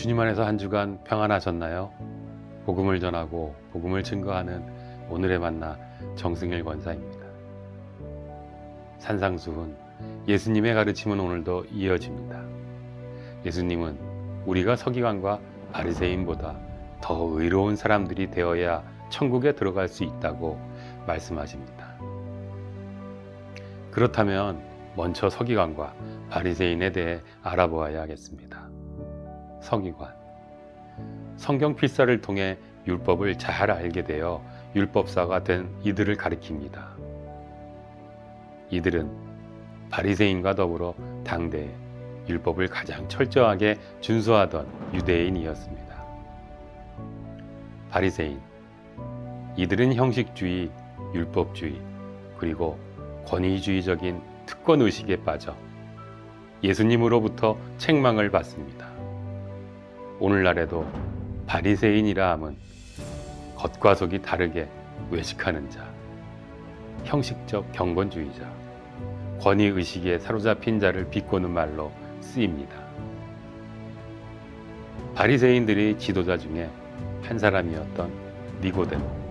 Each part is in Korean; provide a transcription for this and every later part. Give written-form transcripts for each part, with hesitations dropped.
주님 안에서 한 주간 평안하셨나요? 복음을 전하고 복음을 증거하는 오늘의 만나 정승일 권사입니다. 산상수훈, 예수님의 가르침은 오늘도 이어집니다. 예수님은 우리가 서기관과 바리새인보다 더 의로운 사람들이 되어야 천국에 들어갈 수 있다고 말씀하십니다. 그렇다면 먼저 서기관과 바리새인에 대해 알아보아야 하겠습니다. 서기관, 성경 필사를 통해 율법을 잘 알게 되어 율법사가 된 이들을 가리킵니다. 이들은 바리새인과 더불어 당대에 율법을 가장 철저하게 준수하던 유대인이었습니다. 바리새인, 이들은 형식주의, 율법주의, 그리고 권위주의적인 특권의식에 빠져 예수님으로부터 책망을 받습니다. 오늘날에도 바리새인이라 함은 겉과 속이 다르게 외식하는 자, 형식적 경건주의자, 권위의식에 사로잡힌 자를 비꼬는 말로 쓰입니다. 바리새인들의 지도자 중에 한 사람이었던 니고데모.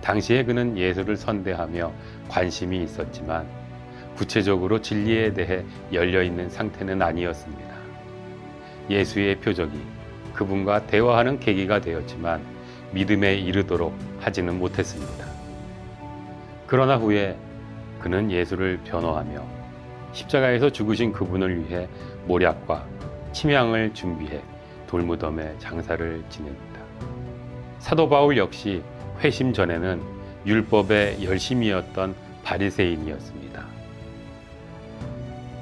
당시에 그는 예수를 선대하며 관심이 있었지만 구체적으로 진리에 대해 열려있는 상태는 아니었습니다. 예수의 표적이 그분과 대화하는 계기가 되었지만 믿음에 이르도록 하지는 못했습니다. 그러나 후에 그는 예수를 변호하며 십자가에서 죽으신 그분을 위해 모략과 침향을 준비해 돌무덤에 장사를 지냅니다. 사도 바울 역시 회심 전에는 율법에 열심이었던 바리새인이었습니다.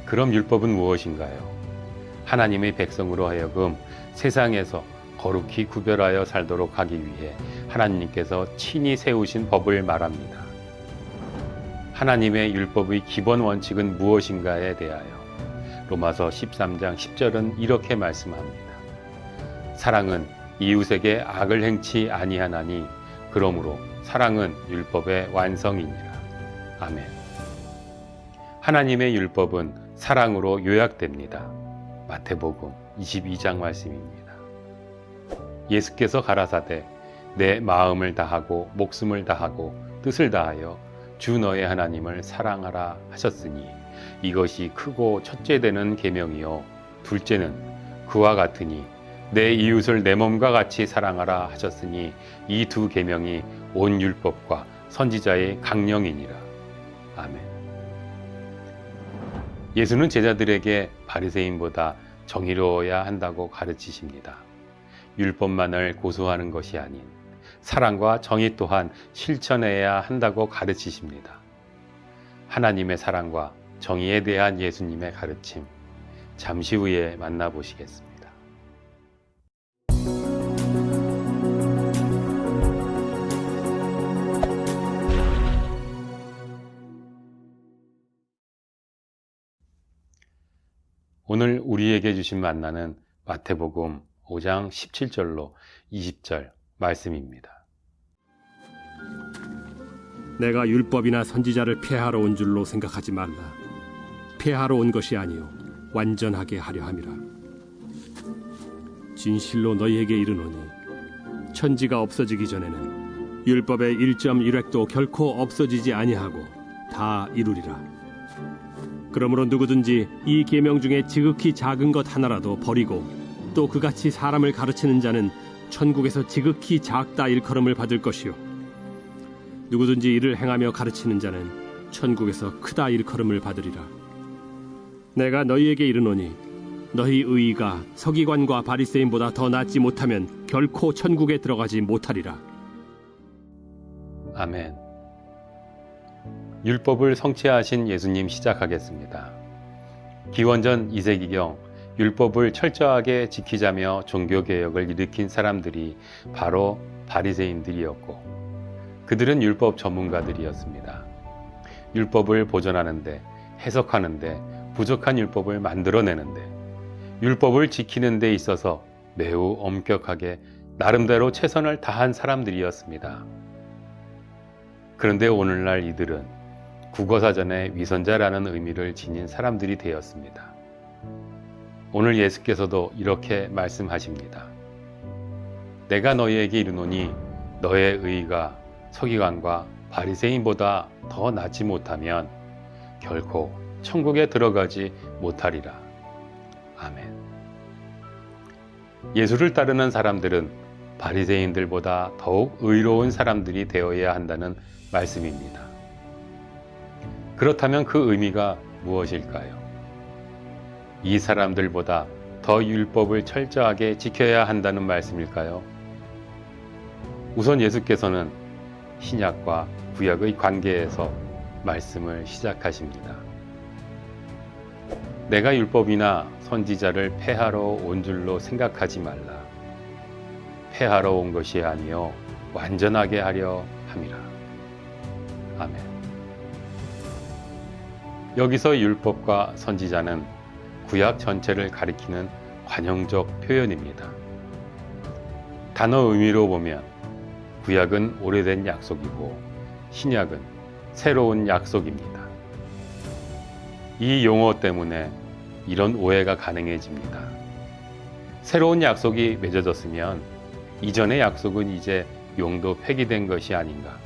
그럼 율법은 무엇인가요? 하나님의 백성으로 하여금 세상에서 거룩히 구별하여 살도록 하기 위해 하나님께서 친히 세우신 법을 말합니다. 하나님의 율법의 기본 원칙은 무엇인가에 대하여 로마서 13장 10절은 이렇게 말씀합니다. 사랑은 이웃에게 악을 행치 아니하나니 그러므로 사랑은 율법의 완성이니라. 아멘. 하나님의 율법은 사랑으로 요약됩니다. 마태복음 22장 말씀입니다. 예수께서 가라사대 내 마음을 다하고 목숨을 다하고 뜻을 다하여 주 너의 하나님을 사랑하라 하셨으니 이것이 크고 첫째 되는 계명이요 둘째는 그와 같으니 내 이웃을 내 몸과 같이 사랑하라 하셨으니 이 두 계명이 온 율법과 선지자의 강령이니라. 아멘. 예수는 제자들에게 바리새인보다 정의로워야 한다고 가르치십니다. 율법만을 고수하는 것이 아닌 사랑과 정의 또한 실천해야 한다고 가르치십니다. 하나님의 사랑과 정의에 대한 예수님의 가르침, 잠시 후에 만나보시겠습니다. 오늘 우리에게 주신 만나는 마태복음 5장 17절로 20절 말씀입니다. 내가 율법이나 선지자를 폐하러 온 줄로 생각하지 말라. 폐하러 온 것이 아니요 완전하게 하려 함이라. 진실로 너희에게 이르노니 천지가 없어지기 전에는 율법의 1.1획도 결코 없어지지 아니하고 다 이루리라. 그러므로 누구든지 이 계명 중에 지극히 작은 것 하나라도 버리고 또 그같이 사람을 가르치는 자는 천국에서 지극히 작다 일컬음을 받을 것이요 누구든지 이를 행하며 가르치는 자는 천국에서 크다 일컬음을 받으리라. 내가 너희에게 이르노니 너희 의의가 서기관과 바리새인보다 더 낫지 못하면 결코 천국에 들어가지 못하리라. 아멘. 율법을 성취하신 예수님 시작하겠습니다. 기원전 2세기경 율법을 철저하게 지키자며 종교개혁을 일으킨 사람들이 바로 바리새인들이었고 그들은 율법 전문가들이었습니다. 율법을 보존하는데, 해석하는데, 부족한 율법을 만들어내는데, 율법을 지키는 데 있어서 매우 엄격하게 나름대로 최선을 다한 사람들이었습니다. 그런데 오늘날 이들은 국어사전에 위선자라는 의미를 지닌 사람들이 되었습니다. 오늘 예수께서도 이렇게 말씀하십니다. 내가 너희에게 이르노니 너의 의가 서기관과 바리새인보다 더 낫지 못하면 결코 천국에 들어가지 못하리라. 아멘. 예수를 따르는 사람들은 바리새인들보다 더욱 의로운 사람들이 되어야 한다는 말씀입니다. 그렇다면 그 의미가 무엇일까요? 이 사람들보다 더 율법을 철저하게 지켜야 한다는 말씀일까요? 우선 예수께서는 신약과 구약의 관계에서 말씀을 시작하십니다. 내가 율법이나 선지자를 폐하러 온 줄로 생각하지 말라. 폐하러 온 것이 아니요 완전하게 하려 함이라. 아멘. 여기서 율법과 선지자는 구약 전체를 가리키는 관용적 표현입니다. 단어 의미로 보면 구약은 오래된 약속이고 신약은 새로운 약속입니다. 이 용어 때문에 이런 오해가 가능해집니다. 새로운 약속이 맺어졌으면 이전의 약속은 이제 용도 폐기된 것이 아닌가,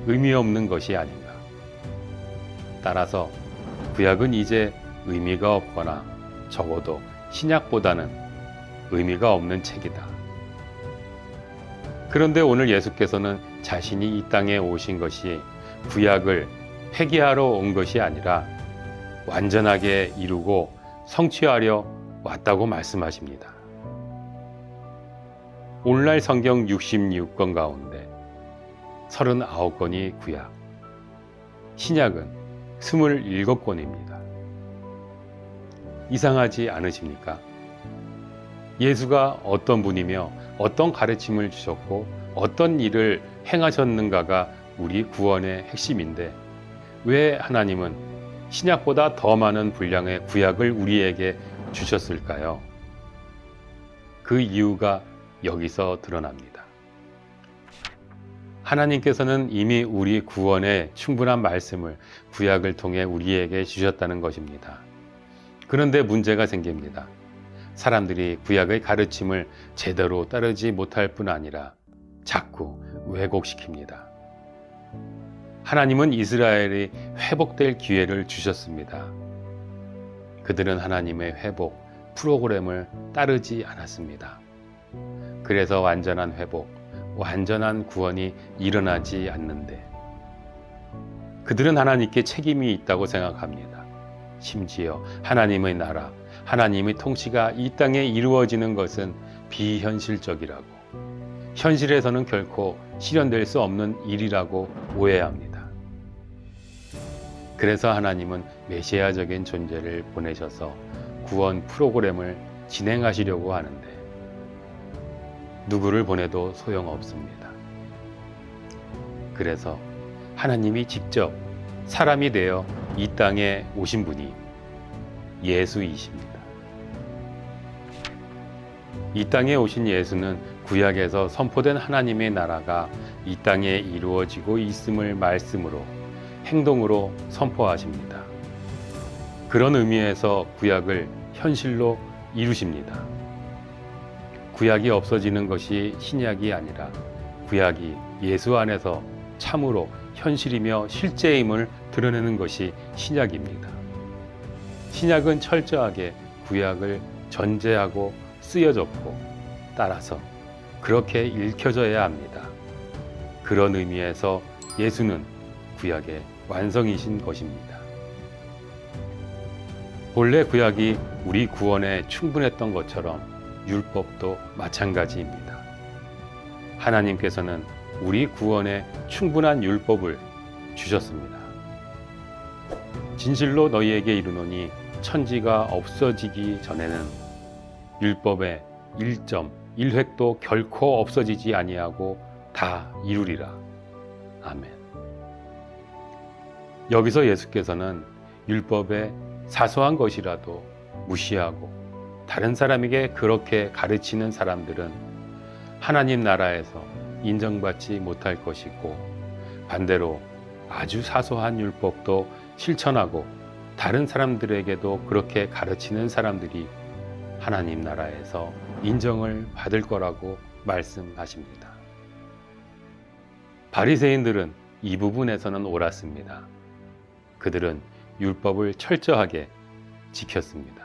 의미 없는 것이 아닌가. 따라서 구약은 이제 의미가 없거나 적어도 신약보다는 의미가 없는 책이다. 그런데 오늘 예수께서는 자신이 이 땅에 오신 것이 구약을 폐기하러 온 것이 아니라 완전하게 이루고 성취하려 왔다고 말씀하십니다. 오늘날 성경 66권 가운데 39권이 구약, 신약은 27권입니다. 이상하지 않으십니까? 예수가 어떤 분이며 어떤 가르침을 주셨고 어떤 일을 행하셨는가가 우리 구원의 핵심인데 왜 하나님은 신약보다 더 많은 분량의 구약을 우리에게 주셨을까요? 그 이유가 여기서 드러납니다. 하나님께서는 이미 우리 구원의 충분한 말씀을 구약을 통해 우리에게 주셨다는 것입니다. 그런데 문제가 생깁니다. 사람들이 구약의 가르침을 제대로 따르지 못할 뿐 아니라 자꾸 왜곡시킵니다. 하나님은 이스라엘이 회복될 기회를 주셨습니다. 그들은 하나님의 회복 프로그램을 따르지 않았습니다. 그래서 완전한 회복, 완전한 구원이 일어나지 않는데 그들은 하나님께 책임이 있다고 생각합니다. 심지어 하나님의 나라, 하나님의 통치가 이 땅에 이루어지는 것은 비현실적이라고, 현실에서는 결코 실현될 수 없는 일이라고 오해합니다. 그래서 하나님은 메시아적인 존재를 보내셔서 구원 프로그램을 진행하시려고 하는데 누구를 보내도 소용없습니다. 그래서 하나님이 직접 사람이 되어 이 땅에 오신 분이 예수이십니다. 이 땅에 오신 예수는 구약에서 선포된 하나님의 나라가 이 땅에 이루어지고 있음을 말씀으로, 행동으로 선포하십니다. 그런 의미에서 구약을 현실로 이루십니다. 구약이 없어지는 것이 신약이 아니라 구약이 예수 안에서 참으로 현실이며 실제임을 드러내는 것이 신약입니다. 신약은 철저하게 구약을 전제하고 쓰여졌고 따라서 그렇게 읽혀져야 합니다. 그런 의미에서 예수는 구약의 완성이신 것입니다. 본래 구약이 우리 구원에 충분했던 것처럼 율법도 마찬가지입니다. 하나님께서는 우리 구원에 충분한 율법을 주셨습니다. 진실로 너희에게 이르노니 천지가 없어지기 전에는 율법의 1.1획도 결코 없어지지 아니하고 다 이루리라. 아멘. 여기서 예수께서는 율법의 사소한 것이라도 무시하고 다른 사람에게 그렇게 가르치는 사람들은 하나님 나라에서 인정받지 못할 것이고 반대로 아주 사소한 율법도 실천하고 다른 사람들에게도 그렇게 가르치는 사람들이 하나님 나라에서 인정을 받을 거라고 말씀하십니다. 바리새인들은 이 부분에서는 옳았습니다. 그들은 율법을 철저하게 지켰습니다.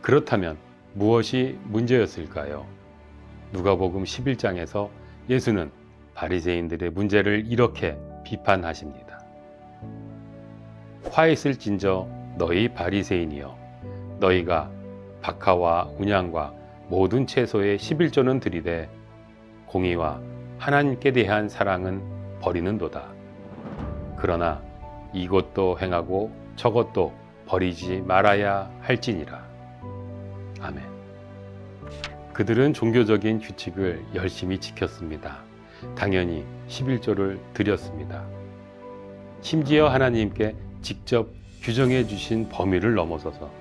그렇다면 무엇이 문제였을까요? 누가복음 11장에서 예수는 바리새인들의 문제를 이렇게 비판하십니다. 화 있을진저 너희 바리새인이여, 너희가 박하와 운양과 모든 채소의 11조는 드리되 공의와 하나님께 대한 사랑은 버리는도다. 그러나 이것도 행하고 저것도 버리지 말아야 할지니라. 아멘. 그들은 종교적인 규칙을 열심히 지켰습니다. 당연히 11조를 드렸습니다. 심지어 하나님께 직접 규정해 주신 범위를 넘어서서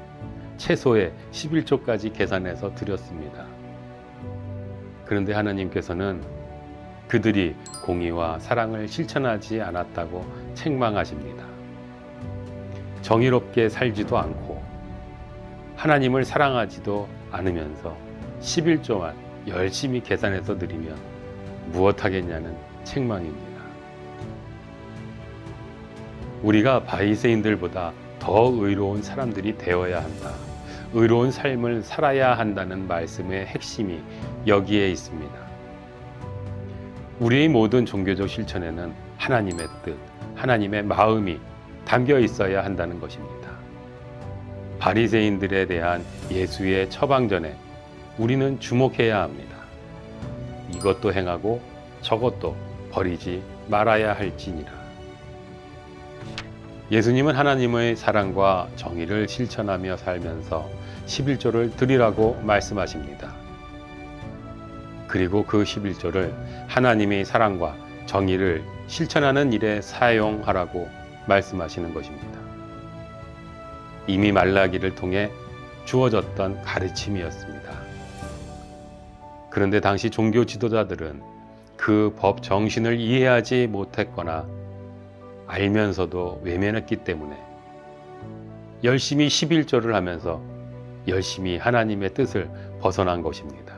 채소의 11조까지 계산해서 드렸습니다. 그런데 하나님께서는 그들이 공의와 사랑을 실천하지 않았다고 책망하십니다. 정의롭게 살지도 않고 하나님을 사랑하지도 않으면서 11조만 열심히 계산해서 드리면 무엇하겠냐는 책망입니다. 우리가 바리새인들보다 더 의로운 사람들이 되어야 한다. 의로운 삶을 살아야 한다는 말씀의 핵심이 여기에 있습니다. 우리의 모든 종교적 실천에는 하나님의 뜻, 하나님의 마음이 담겨 있어야 한다는 것입니다. 바리새인들에 대한 예수의 처방전에 우리는 주목해야 합니다. 이것도 행하고 저것도 버리지 말아야 할지니라. 예수님은 하나님의 사랑과 정의를 실천하며 살면서 11조를 드리라고 말씀하십니다. 그리고 그 11조를 하나님의 사랑과 정의를 실천하는 일에 사용하라고 말씀하시는 것입니다. 이미 말라기를 통해 주어졌던 가르침이었습니다. 그런데 당시 종교 지도자들은 그 법 정신을 이해하지 못했거나 알면서도 외면했기 때문에 열심히 11조를 하면서 열심히 하나님의 뜻을 벗어난 것입니다.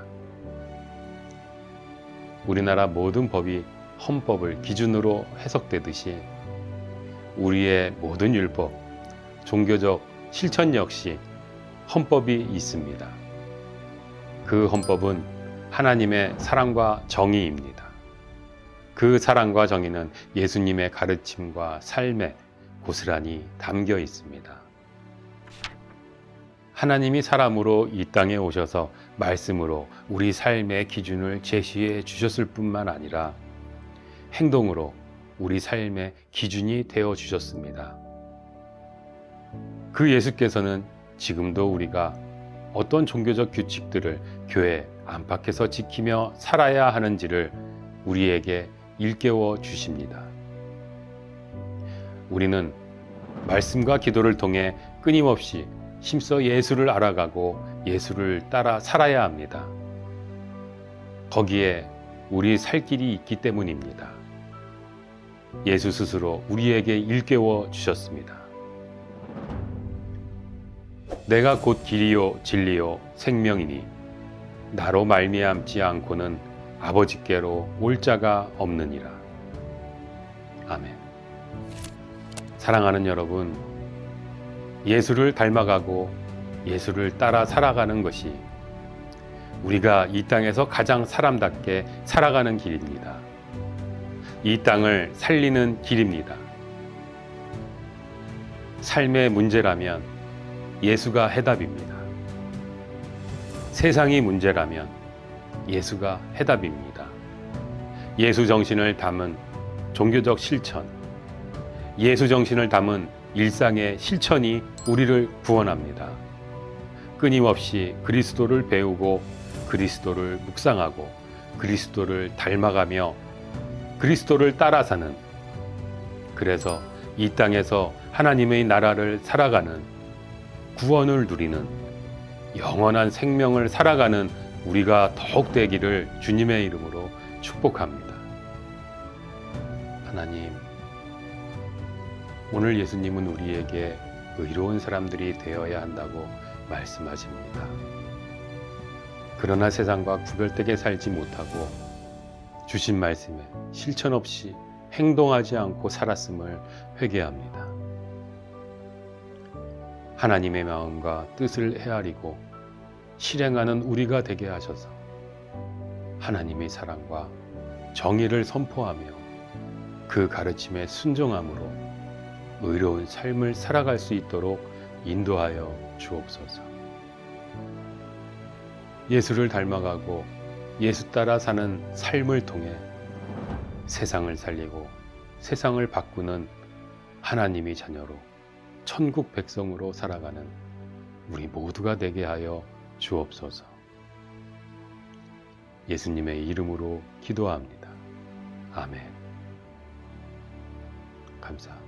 우리나라 모든 법이 헌법을 기준으로 해석되듯이 우리의 모든 율법, 종교적 실천 역시 헌법이 있습니다. 그 헌법은 하나님의 사랑과 정의입니다. 그 사랑과 정의는 예수님의 가르침과 삶에 고스란히 담겨 있습니다. 하나님이 사람으로 이 땅에 오셔서 말씀으로 우리 삶의 기준을 제시해 주셨을 뿐만 아니라 행동으로 우리 삶의 기준이 되어 주셨습니다. 그 예수께서는 지금도 우리가 어떤 종교적 규칙들을 교회 안팎에서 지키며 살아야 하는지를 우리에게 일깨워 주십니다. 우리는 말씀과 기도를 통해 끊임없이 힘써 예수를 알아가고 예수를 따라 살아야 합니다. 거기에 우리 살 길이 있기 때문입니다. 예수 스스로 우리에게 일깨워 주셨습니다. 내가 곧 길이요 진리요 생명이니 나로 말미암지 않고는 아버지께로 올 자가 없느니라. 아멘. 사랑하는 여러분, 예수를 닮아가고 예수를 따라 살아가는 것이 우리가 이 땅에서 가장 사람답게 살아가는 길입니다. 이 땅을 살리는 길입니다. 삶의 문제라면 예수가 해답입니다. 세상이 문제라면 예수가 해답입니다. 예수 정신을 담은 종교적 실천, 예수 정신을 담은 일상의 실천이 우리를 구원합니다. 끊임없이 그리스도를 배우고 그리스도를 묵상하고 그리스도를 닮아가며 그리스도를 따라 사는, 그래서 이 땅에서 하나님의 나라를 살아가는, 구원을 누리는, 영원한 생명을 살아가는 우리가 더욱 되기를 주님의 이름으로 축복합니다. 하나님, 오늘 예수님은 우리에게 의로운 사람들이 되어야 한다고 말씀하십니다. 그러나 세상과 구별되게 살지 못하고 주신 말씀에 실천 없이 행동하지 않고 살았음을 회개합니다. 하나님의 마음과 뜻을 헤아리고 실행하는 우리가 되게 하셔서 하나님의 사랑과 정의를 선포하며 그 가르침에 순종함으로 의로운 삶을 살아갈 수 있도록 인도하여 주옵소서. 예수를 닮아가고 예수 따라 사는 삶을 통해 세상을 살리고 세상을 바꾸는 하나님의 자녀로 천국 백성으로 살아가는 우리 모두가 되게 하여 주옵소서. 예수님의 이름으로 기도합니다. 아멘. 감사합니다.